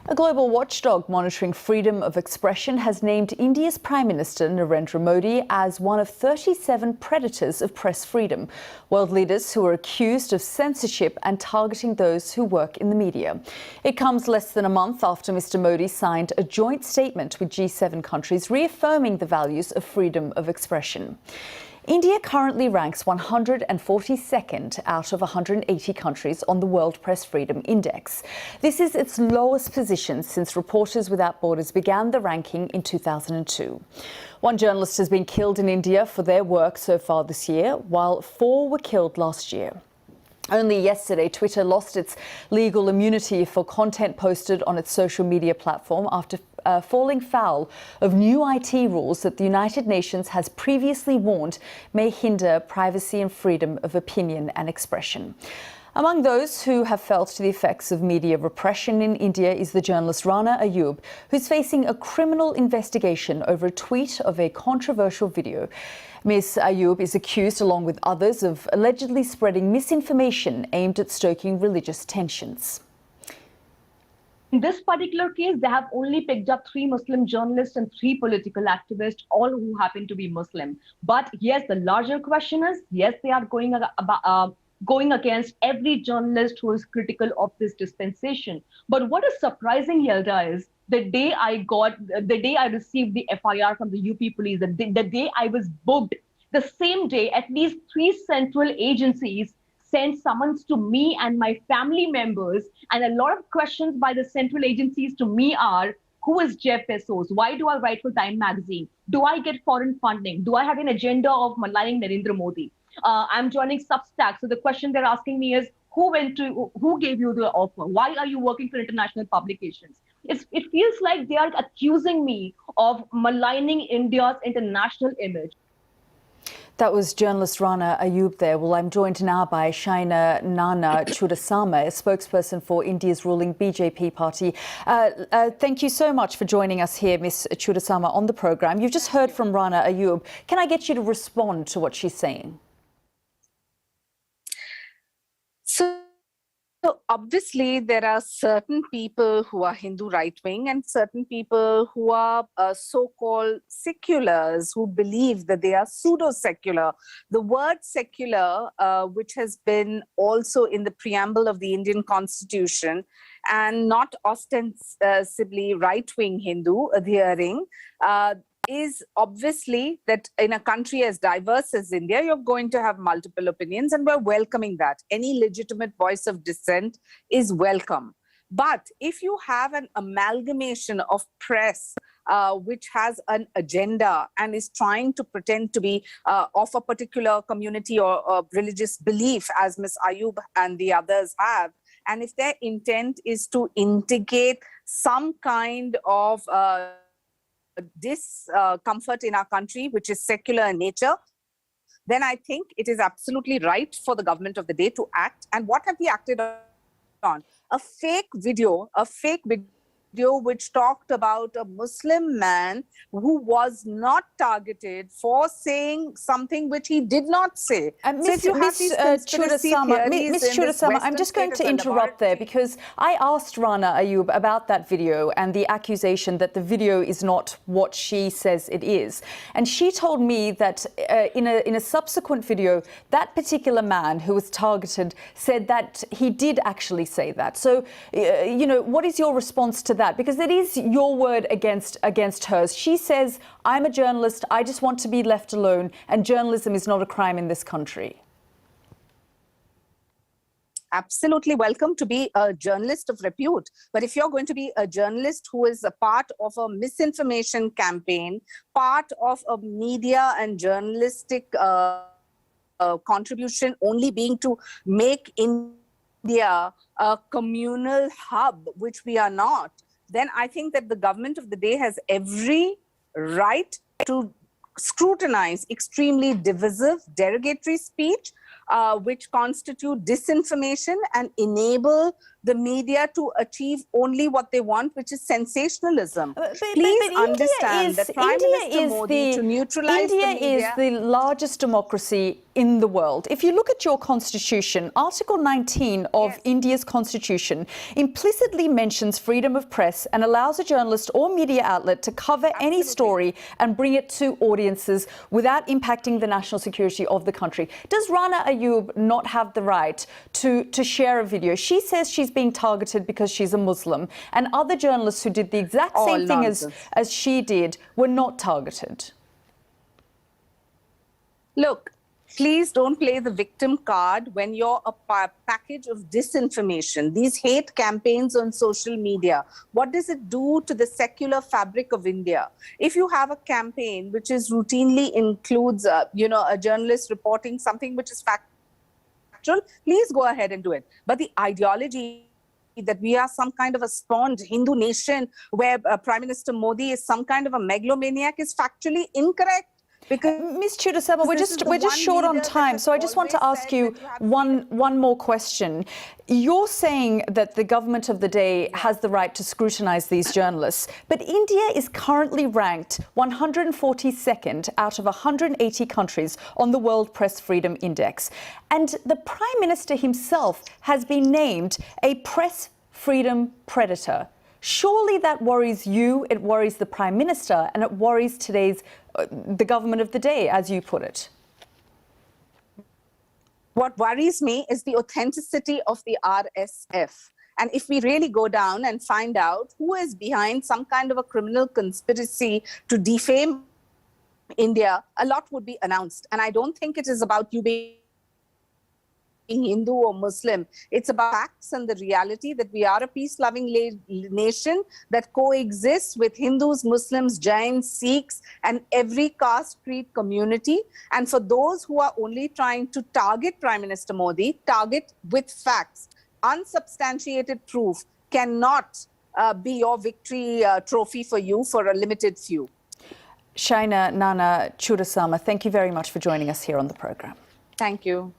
A global watchdog monitoring freedom of expression has named India's Prime Minister Narendra Modi as one of 37 predators of press freedom, world leaders who are accused of censorship and targeting those who work in the media. It comes less than a month after Mr. Modi signed a joint statement with G7 countries reaffirming the values of freedom of expression. India currently ranks 142nd out of 180 countries on the World Press Freedom Index. This is its lowest position since Reporters Without Borders began the ranking in 2002. One journalist has been killed in India for their work so far this year, while 4 were killed last year. Only yesterday, Twitter lost its legal immunity for content posted on its social media platform after falling foul of new IT rules that the United Nations has previously warned may hinder privacy and freedom of opinion and expression. Among those who have felt the effects of media repression in India is the journalist Rana Ayub, who's facing a criminal investigation over a tweet of a controversial video. Ms. Ayub is accused, along with others, of allegedly spreading misinformation aimed at stoking religious tensions. In this particular case, they have only picked up 3 Muslim journalists and 3 political activists, all who happen to be Muslim. But yes, the larger question is, yes, they are going against every journalist who is critical of this dispensation. But what is surprising, Yelda, is the day I received the FIR from the UP police, the day I was booked, the same day, at least 3 central agencies sent summons to me and my family members. And a lot of questions by the central agencies to me are, who is Jeff Bezos? Why do I write for Time magazine? Do I get foreign funding? Do I have an agenda of maligning Narendra Modi? I'm joining Substack. So the question they're asking me is, who gave you the offer? Why are you working for international publications? It feels like they are accusing me of maligning India's international image. That was journalist Rana Ayub there. Well, I'm joined now by Shaina Nana Chudasama, a spokesperson for India's ruling BJP party. Thank you so much for joining us here, Ms. Chudasama, on the programme. You've just heard from Rana Ayub. Can I get you to respond to what she's saying? So obviously, there are certain people who are Hindu right-wing and certain people who are so-called seculars who believe that they are pseudo-secular. The word secular, which has been also in the preamble of the Indian Constitution, and not ostensibly right-wing Hindu adhering, is obviously that in a country as diverse as India, you're going to have multiple opinions, and we're welcoming that. Any legitimate voice of dissent is welcome. But if you have an amalgamation of press which has an agenda and is trying to pretend to be of a particular community or religious belief, as Ms. Ayub and the others have, and if their intent is to indicate some kind of discomfort in our country, which is secular in nature, then I think it is absolutely right for the government of the day to act. And what have we acted on? A fake video which talked about a Muslim man who was not targeted for saying something which he did not say. Ms. Chudasama, I'm just going to interrupt there because I asked Rana Ayub about that video and the accusation that the video is not what she says it is. And she told me that in a subsequent video, that particular man who was targeted said that he did actually say that. So, you know, what is your response to that? Because it is your word against hers. She says, I'm a journalist, I just want to be left alone, and journalism is not a crime in this country. Absolutely welcome to be a journalist of repute. But if you're going to be a journalist who is a part of a misinformation campaign, part of a media and journalistic contribution only being to make India a communal hub, which we are not, then I think that the government of the day has every right to scrutinize extremely divisive, derogatory speech, which constitute disinformation and enable the media to achieve only what they want, which is sensationalism. But Please understand that Prime Minister Modi, to neutralize the media... India is the largest democracy in the world. If you look at your constitution, Article 19 of India's constitution implicitly mentions freedom of press and allows a journalist or media outlet to cover any story and bring it to audiences without impacting the national security of the country. Does Rana Ayoub not have the right to share a video? She says she's being targeted because she's a Muslim, and other journalists who did the exact same thing as she did were not targeted. Look, please don't play the victim card when you're a package of disinformation. These hate campaigns on social media, what does it do to the secular fabric of India? If you have a campaign which is routinely includes, a journalist reporting something which is factual, please go ahead and do it. But the ideology that we are some kind of a spawned Hindu nation where Prime Minister Modi is some kind of a megalomaniac is factually incorrect. Because Ms. Chudasama, we're just short on time, so I just want to ask you one more question. You're saying that the government of the day has the right to scrutinise these journalists, but India is currently ranked 142nd out of 180 countries on the World Press Freedom Index. And the Prime Minister himself has been named a press freedom predator. Surely that worries you, it worries the Prime Minister, and it worries the government of the day, as you put it. What worries me is the authenticity of the RSF. And if we really go down and find out who is behind some kind of a criminal conspiracy to defame India, a lot would be announced. And I don't think it is about you being Hindu or Muslim. It's about facts and the reality that we are a peace-loving nation that coexists with Hindus, Muslims, Jains, Sikhs, and every caste, creed, community. And for those who are only trying to target Prime Minister Modi, target with facts. Unsubstantiated proof cannot be your victory trophy for you for a limited few. Shaina Nana Chudasama, thank you very much for joining us here on the programme. Thank you.